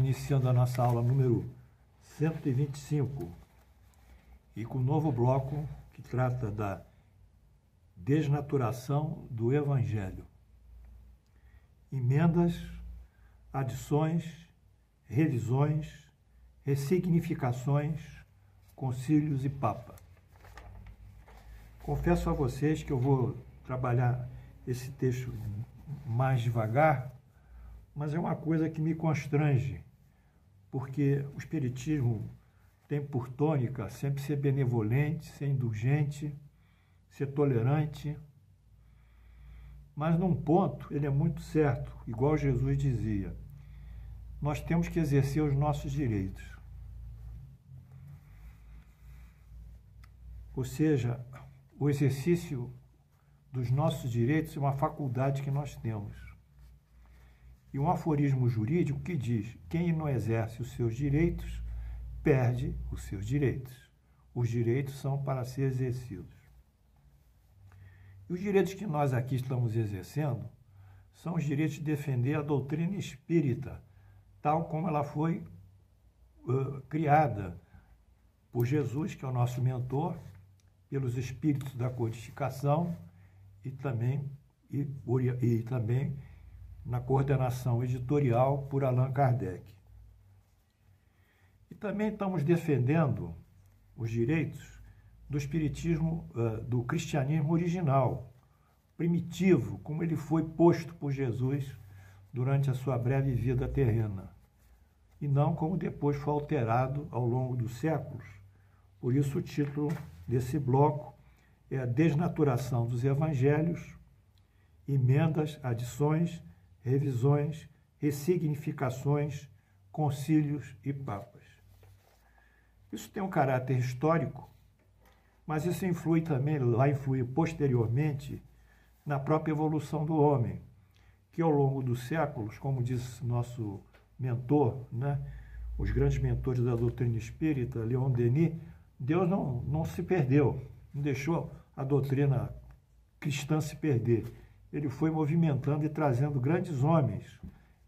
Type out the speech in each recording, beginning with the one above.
iniciando a nossa aula número 125 e com um novo bloco que trata da desnaturação do Evangelho. Emendas, adições, revisões, ressignificações, concílios e papa. Confesso a vocês que eu vou trabalhar esse texto mais devagar, mas é uma coisa que me constrange, porque o Espiritismo tem por tônica sempre ser benevolente, ser indulgente, ser tolerante, mas num ponto ele é muito certo, igual Jesus dizia, nós temos que exercer os nossos direitos. Ou seja, o exercício dos nossos direitos é uma faculdade que nós temos. E um aforismo jurídico que diz: quem não exerce os seus direitos, perde os seus direitos. Os direitos são para ser exercidos. E os direitos que nós aqui estamos exercendo são os direitos de defender a doutrina espírita, tal como ela foi criada por Jesus, que é o nosso mentor, pelos espíritos da codificação e também na coordenação editorial por Allan Kardec. E também estamos defendendo os direitos do espiritismo, do cristianismo original, primitivo, como ele foi posto por Jesus durante a sua breve vida terrena, e não como depois foi alterado ao longo dos séculos. Por isso o título desse bloco é a desnaturação dos evangelhos, emendas, adições, revisões, ressignificações, concílios e papas. Isso tem um caráter histórico, mas isso vai influir posteriormente na própria evolução do homem, que ao longo dos séculos, como disse nosso mentor, os grandes mentores da doutrina espírita, Leon Denis, Deus não se perdeu, não deixou a doutrina cristã se perder. Ele foi movimentando e trazendo grandes homens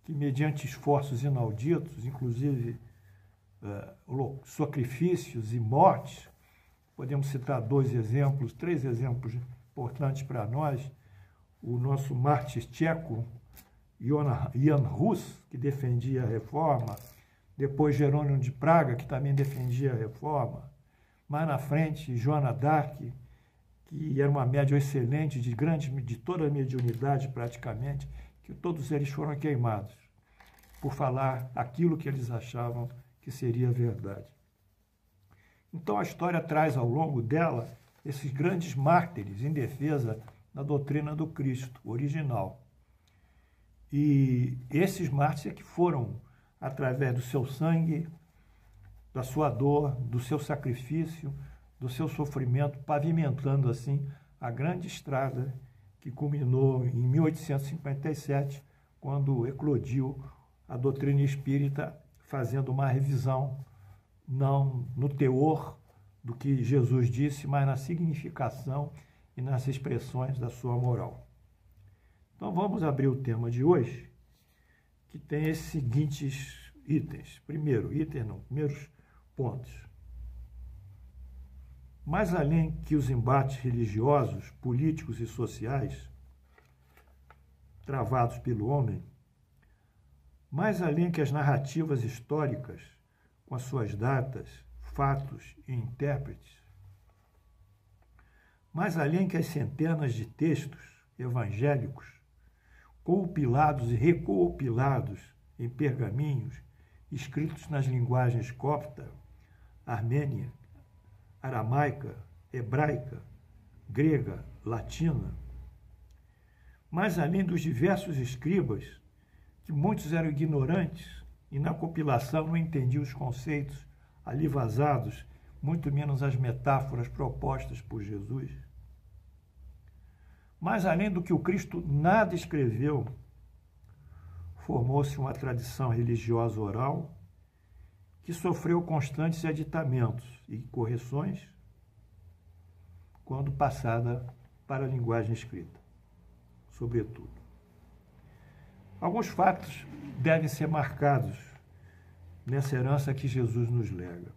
que, mediante esforços inauditos, inclusive sacrifícios e mortes, podemos citar três exemplos importantes para nós: o nosso mártir tcheco, Jan Hus, que defendia a reforma, depois Jerônimo de Praga, que também defendia a reforma, mais na frente, Joana d'Arc, que era uma médium excelente, de toda a mediunidade praticamente, que todos eles foram queimados por falar aquilo que eles achavam que seria verdade. Então a história traz ao longo dela esses grandes mártires em defesa da doutrina do Cristo original. E esses mártires que foram, através do seu sangue, da sua dor, do seu sacrifício, do seu sofrimento, pavimentando assim a grande estrada que culminou em 1857, quando eclodiu a doutrina espírita, fazendo uma revisão, não no teor do que Jesus disse, mas na significação e nas expressões da sua moral. Então vamos abrir o tema de hoje, que tem esses seguintes itens. Primeiros pontos. Mais além que os embates religiosos, políticos e sociais travados pelo homem, mais além que as narrativas históricas, com as suas datas, fatos e intérpretes, mais além que as centenas de textos evangélicos, compilados e recompilados em pergaminhos, escritos nas linguagens copta, armênia, aramaica, hebraica, grega, latina, mais além dos diversos escribas, que muitos eram ignorantes e na compilação não entendiam os conceitos ali vazados, muito menos as metáforas propostas por Jesus. Mais além do que o Cristo nada escreveu, formou-se uma tradição religiosa oral que sofreu constantes editamentos e correções quando passada para a linguagem escrita, sobretudo. Alguns fatos devem ser marcados nessa herança que Jesus nos lega.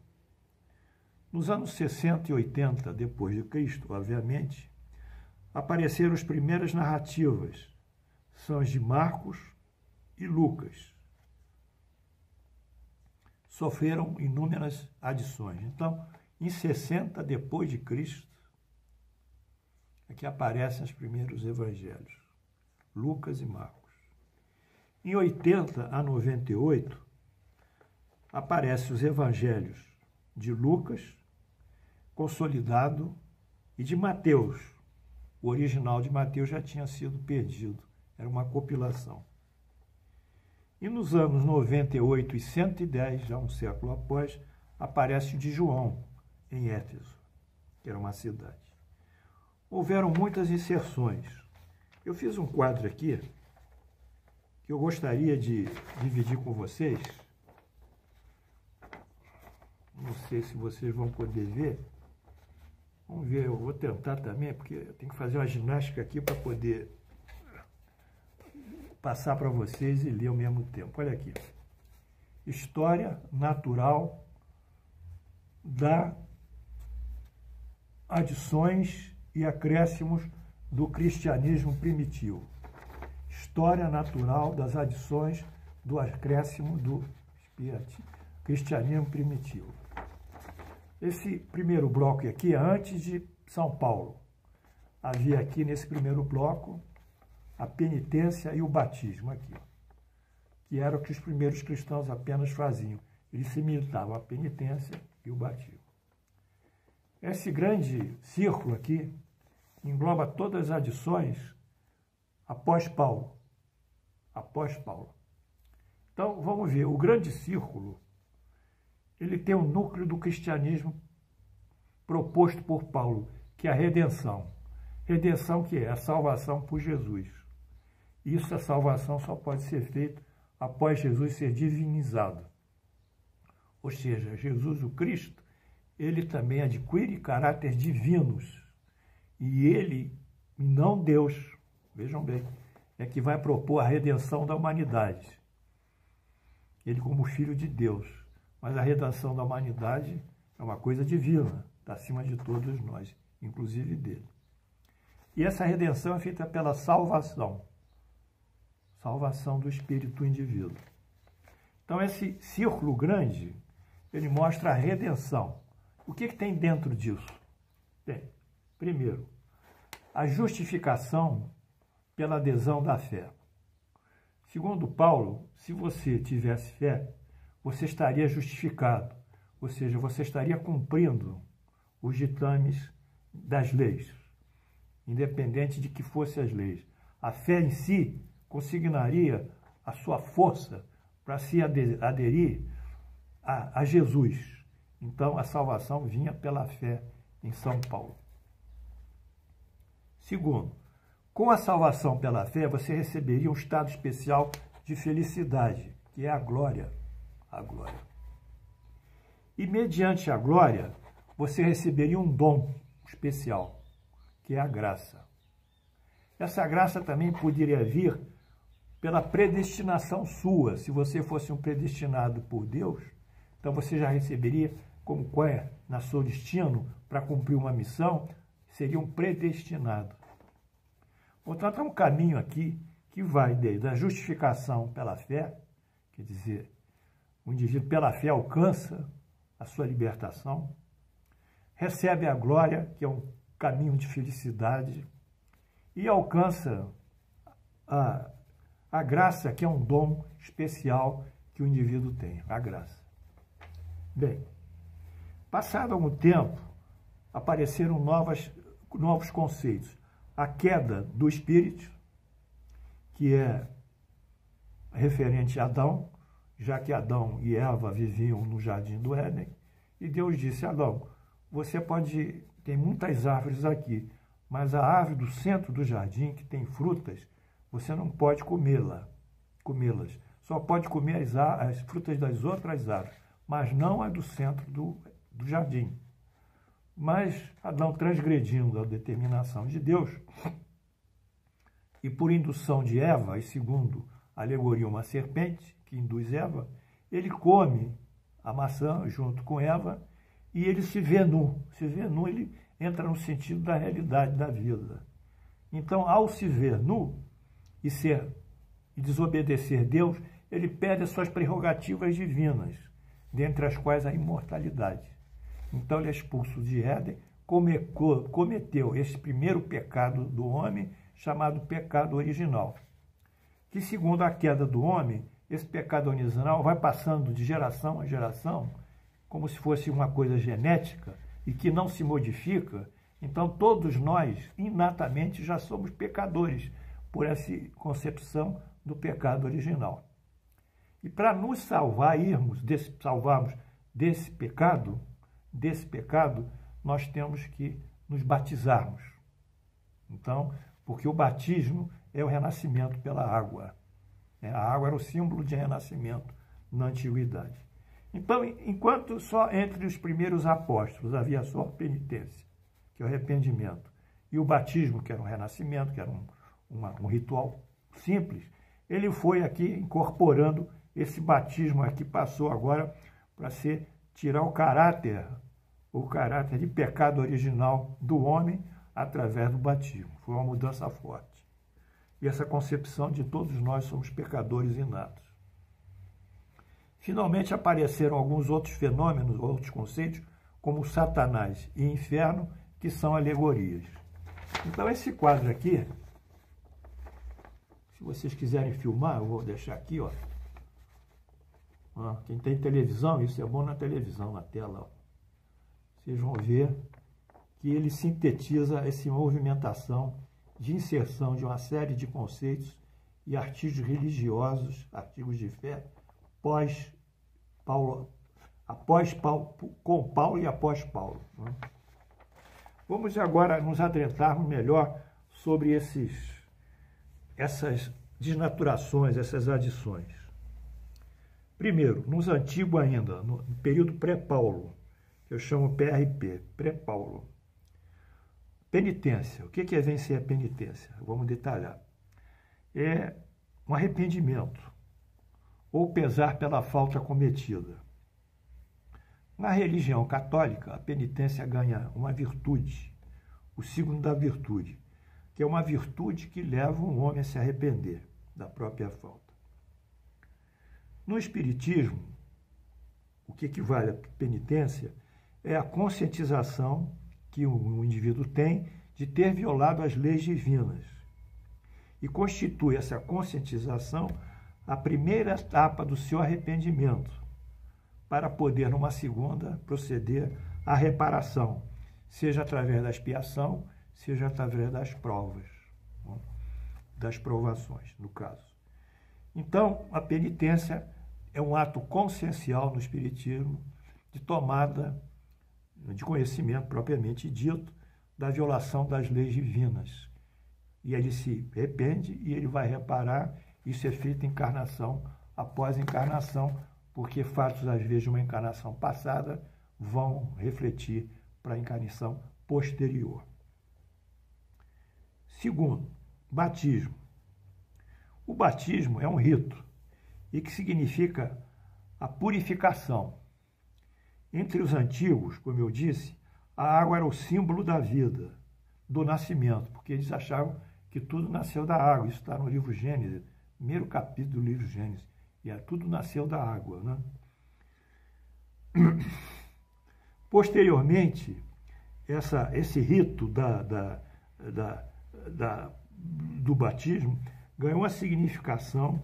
Nos anos 60 e 80 depois de Cristo, obviamente, apareceram as primeiras narrativas, são as de Marcos e Lucas. Sofreram inúmeras adições. Então, em 60 depois de Cristo, é que aparecem os primeiros evangelhos, Lucas e Marcos. Em 80 a 98, aparecem os evangelhos de Lucas, consolidado, e de Mateus. O original de Mateus já tinha sido perdido, era uma compilação. E nos anos 98 e 110, já um século após, aparece o de João, em Éfeso, que era uma cidade. Houveram muitas inserções. Eu fiz um quadro aqui que eu gostaria de dividir com vocês. Não sei se vocês vão poder ver. Vamos ver, eu vou tentar também, porque eu tenho que fazer uma ginástica aqui para poder passar para vocês e ler ao mesmo tempo. Olha aqui. História natural da adições e acréscimos do cristianismo primitivo. História natural das adições do acréscimo do cristianismo primitivo. Esse primeiro bloco aqui é antes de São Paulo. Havia aqui nesse primeiro bloco a penitência e o batismo aqui, que era o que os primeiros cristãos apenas faziam. Eles se limitavam à penitência e o batismo. Esse grande círculo aqui engloba todas as adições após Paulo. Após Paulo. Então, vamos ver, o grande círculo, ele tem um núcleo do cristianismo proposto por Paulo, que é a redenção. Redenção que é a salvação por Jesus. Isso, a salvação só pode ser feita após Jesus ser divinizado. Ou seja, Jesus, o Cristo, ele também adquire caráteres divinos. E ele, e não Deus, vejam bem, é que vai propor a redenção da humanidade. Ele como Filho de Deus. Mas a redenção da humanidade é uma coisa divina, está acima de todos nós, inclusive dele. E essa redenção é feita pela salvação. Salvação do espírito do indivíduo. Então, esse círculo grande, ele mostra a redenção. O que tem dentro disso? Tem, primeiro, a justificação pela adesão da fé. Segundo Paulo, se você tivesse fé, você estaria justificado, ou seja, você estaria cumprindo os ditames das leis, independente de que fossem as leis. A fé em si consignaria a sua força para se aderir a Jesus. Então, a salvação vinha pela fé em São Paulo. Segundo, com a salvação pela fé, você receberia um estado especial de felicidade, que é a glória. A glória. E mediante a glória, você receberia um dom especial, que é a graça. Essa graça também poderia vir pela predestinação sua. Se você fosse um predestinado por Deus, então você já receberia, como é na seu destino, para cumprir uma missão, seria um predestinado. Portanto, há um caminho aqui que vai desde a justificação pela fé, quer dizer, o indivíduo pela fé alcança a sua libertação, recebe a glória, que é um caminho de felicidade, e alcança a graça, que é um dom especial que o indivíduo tem, a graça. Bem, passado algum tempo, apareceram novos conceitos. A queda do espírito, que é referente a Adão, já que Adão e Eva viviam no jardim do Éden, e Deus disse: Adão, você pode, tem muitas árvores aqui, mas a árvore do centro do jardim, que tem frutas, você não pode comê-las. Só pode comer as frutas das outras árvores, mas não a do centro do jardim. Mas Adão, transgredindo a determinação de Deus, e por indução de Eva, e segundo a alegoria uma serpente, que induz Eva, ele come a maçã junto com Eva, e ele se vê nu. Se vê nu, ele entra no sentido da realidade da vida. Então, ao se ver nu e desobedecer Deus, ele perde as suas prerrogativas divinas, dentre as quais a imortalidade. Então, ele é expulso de Éden, cometeu esse primeiro pecado do homem, chamado pecado original. Que, segundo a queda do homem, esse pecado original vai passando de geração a geração, como se fosse uma coisa genética e que não se modifica. Então, todos nós, inatamente, já somos pecadores por essa concepção do pecado original. E para nos salvarmos desse pecado, nós temos que nos batizarmos. Então, porque o batismo é o renascimento pela água. A água era o símbolo de renascimento na antiguidade. Então, enquanto só entre os primeiros apóstolos havia só a penitência, que é o arrependimento, e o batismo, que era um renascimento, que era um ritual simples, ele foi aqui incorporando esse batismo aqui, passou agora para tirar o caráter de pecado original do homem através do batismo. Foi uma mudança forte. E essa concepção de todos nós somos pecadores inatos. Finalmente apareceram alguns outros fenômenos, outros conceitos, como Satanás e inferno, que são alegorias. Então, esse quadro aqui, se vocês quiserem filmar, eu vou deixar aqui, ó. Quem tem televisão, isso é bom na televisão, na tela, ó. Vocês vão ver que ele sintetiza essa movimentação de inserção de uma série de conceitos e artigos religiosos, artigos de fé, com Paulo e após Paulo. Né? Vamos agora nos adentrarmos melhor sobre essas desnaturações, essas adições. Primeiro, nos antigos ainda, no período pré-Paulo, que eu chamo PRP, pré-Paulo. Penitência. O que é vencer a penitência? Vamos detalhar. É um arrependimento ou pesar pela falta cometida. Na religião católica, a penitência ganha uma virtude, o signo da virtude, que é uma virtude que leva um homem a se arrepender da própria falta. No Espiritismo, o que equivale à penitência é a conscientização que o indivíduo tem de ter violado as leis divinas. E constitui essa conscientização a primeira etapa do seu arrependimento, para poder, numa segunda, proceder à reparação, seja através da expiação, seja através das provas, das provações, no caso. Então, a penitência é um ato consciencial no Espiritismo de tomada de conhecimento propriamente dito da violação das leis divinas. E ele se arrepende e ele vai reparar. Isso é feito encarnação após encarnação, porque fatos, às vezes, de uma encarnação passada vão refletir para a encarnação posterior. Segundo, batismo. O batismo é um rito e que significa a purificação. Entre os antigos, como eu disse, a água era o símbolo da vida, do nascimento, porque eles achavam que tudo nasceu da água. Isso está no livro Gênesis, primeiro capítulo do livro Gênesis. E tudo nasceu da água, né? Posteriormente, esse rito do batismo ganhou a significação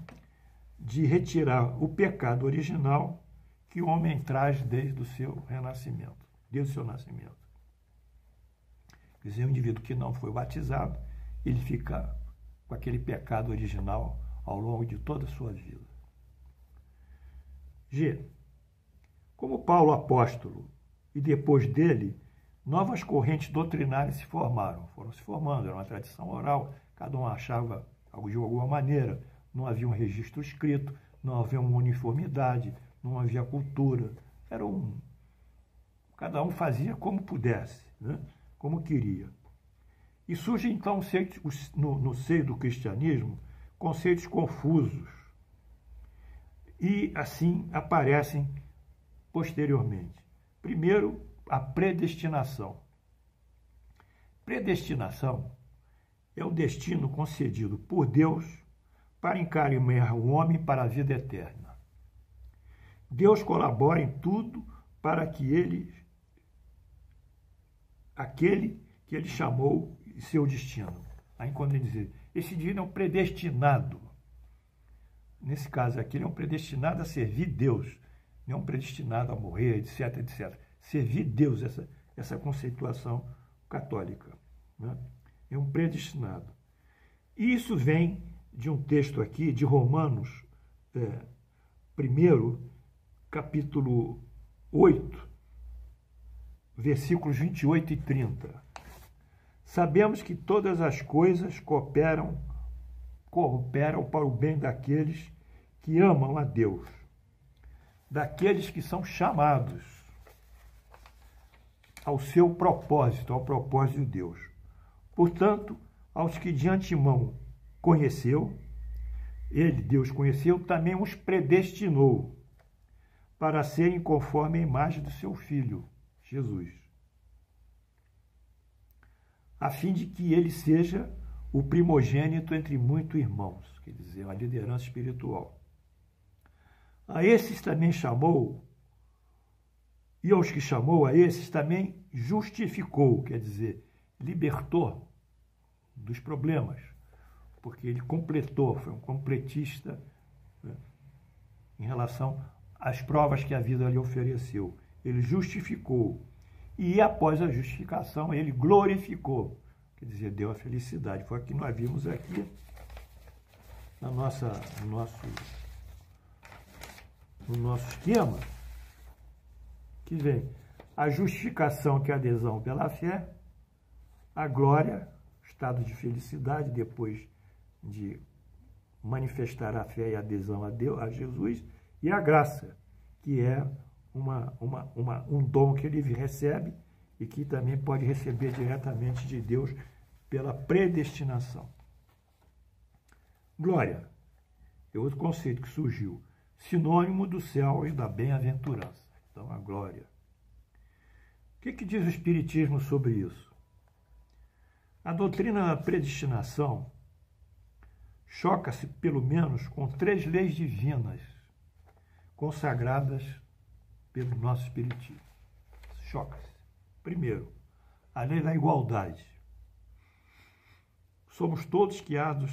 de retirar o pecado original que o homem traz desde o seu renascimento, desde o seu nascimento. Quer dizer, o indivíduo que não foi batizado, ele fica com aquele pecado original ao longo de toda a sua vida. G. Como Paulo apóstolo e depois dele, novas correntes doutrinárias se formaram. Foram se formando, era uma tradição oral, cada um achava algo de alguma maneira, não havia um registro escrito, não havia uma uniformidade, não havia cultura. Cada um fazia como pudesse, né? Como queria. E surgem, então, no seio do cristianismo, conceitos confusos. E, assim, aparecem posteriormente. Primeiro, a predestinação. Predestinação é o destino concedido por Deus para encaminhar o homem para a vida eterna. Deus colabora em tudo para que aquele que ele chamou e seu destino. Aí quando ele diz, esse destino é um predestinado. Nesse caso aqui, ele é um predestinado a servir Deus, não é um predestinado a morrer, etc, etc. Servir Deus, essa conceituação católica, né? É um predestinado. E isso vem de um texto aqui, de Romanos, 1, capítulo 8, versículos 28 e 30. Sabemos que todas as coisas cooperam para o bem daqueles que amam a Deus, daqueles que são chamados ao seu propósito, ao propósito de Deus. Portanto, aos que de antemão conheceu, Deus conheceu, também os predestinou para serem conforme a imagem do seu Filho, Jesus, a fim de que ele seja o primogênito entre muitos irmãos, quer dizer, a liderança espiritual. A esses também chamou, e aos que chamou, a esses também justificou, quer dizer, libertou dos problemas, porque ele completou, foi um completista, né, em relação às provas que a vida lhe ofereceu. Ele justificou, e após a justificação ele glorificou, quer dizer, deu a felicidade. Foi o que nós vimos aqui no nosso esquema, que vem a justificação, que é a adesão pela fé, a glória, estado de felicidade depois de manifestar a fé e a adesão a Deus, a Jesus, e a graça, que é um dom que ele recebe e que também pode receber diretamente de Deus pela predestinação. Glória é outro conceito que surgiu, sinônimo do céu e da bem-aventurança. Então, a glória. O que diz o Espiritismo sobre isso? A doutrina da predestinação choca-se, pelo menos, com 3 leis divinas consagradas pelo nosso Espiritismo. Choca-se. Primeiro, a lei da igualdade. Somos todos criados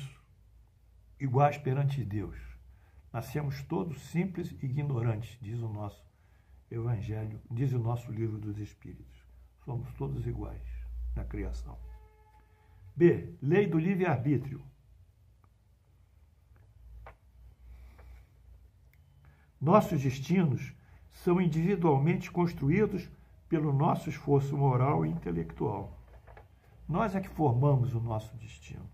iguais perante Deus. Nascemos todos simples e ignorantes, diz o nosso Evangelho, diz o nosso Livro dos Espíritos. Somos todos iguais na criação. B. Lei do livre-arbítrio. Nossos destinos são individualmente construídos pelo nosso esforço moral e intelectual. Nós é que formamos o nosso destino.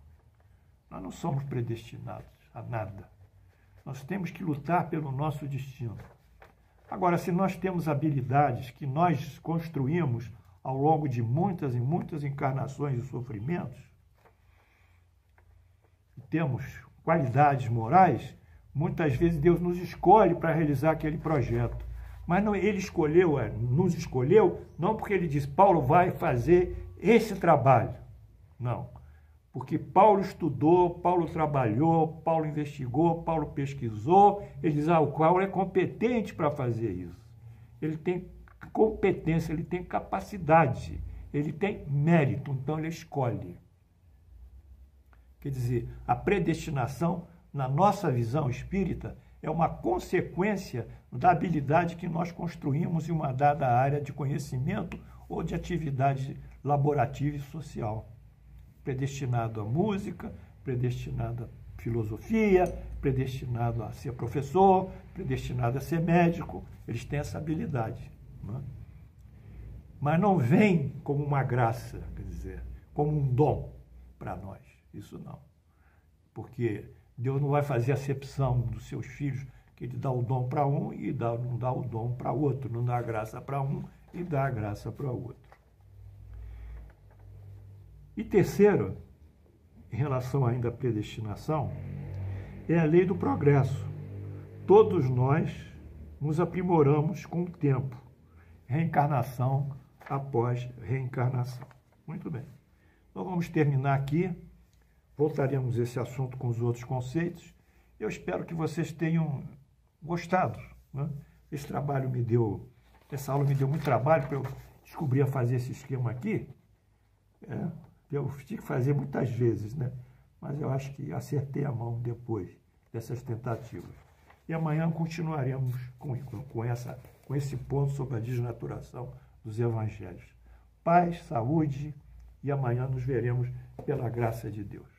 Nós não somos predestinados a nada. Nós temos que lutar pelo nosso destino. Agora, se nós temos habilidades que nós construímos ao longo de muitas e muitas encarnações e sofrimentos, temos qualidades morais, muitas vezes Deus nos escolhe para realizar aquele projeto. Mas não, ele nos escolheu, não porque ele diz, Paulo vai fazer esse trabalho. Não. Porque Paulo estudou, Paulo trabalhou, Paulo investigou, Paulo pesquisou. Ele diz, o Paulo é competente para fazer isso. Ele tem competência, ele tem capacidade, ele tem mérito, então ele escolhe. Quer dizer, a predestinação, na nossa visão espírita, é uma consequência da habilidade que nós construímos em uma dada área de conhecimento ou de atividade laborativa e social. Predestinado à música, predestinado à filosofia, predestinado a ser professor, predestinado a ser médico. Eles têm essa habilidade, né? Mas não vem como uma graça, quer dizer, como um dom para nós. Isso não. Porque Deus não vai fazer acepção dos seus filhos, que ele dá o dom para um e não dá o dom para outro, não dá a graça para um e dá a graça para o outro. E terceiro, em relação ainda à predestinação, é a lei do progresso. Todos nós nos aprimoramos com o tempo. Reencarnação após reencarnação. Muito bem. Então vamos terminar aqui. Voltaremos a esse assunto com os outros conceitos. Eu espero que vocês tenham gostado, né? Essa aula me deu muito trabalho para eu descobrir a fazer esse esquema aqui. Eu tive que fazer muitas vezes, né? Mas eu acho que acertei a mão depois dessas tentativas. E amanhã continuaremos com esse ponto sobre a desnaturação dos evangelhos. Paz, saúde, e amanhã nos veremos pela graça de Deus.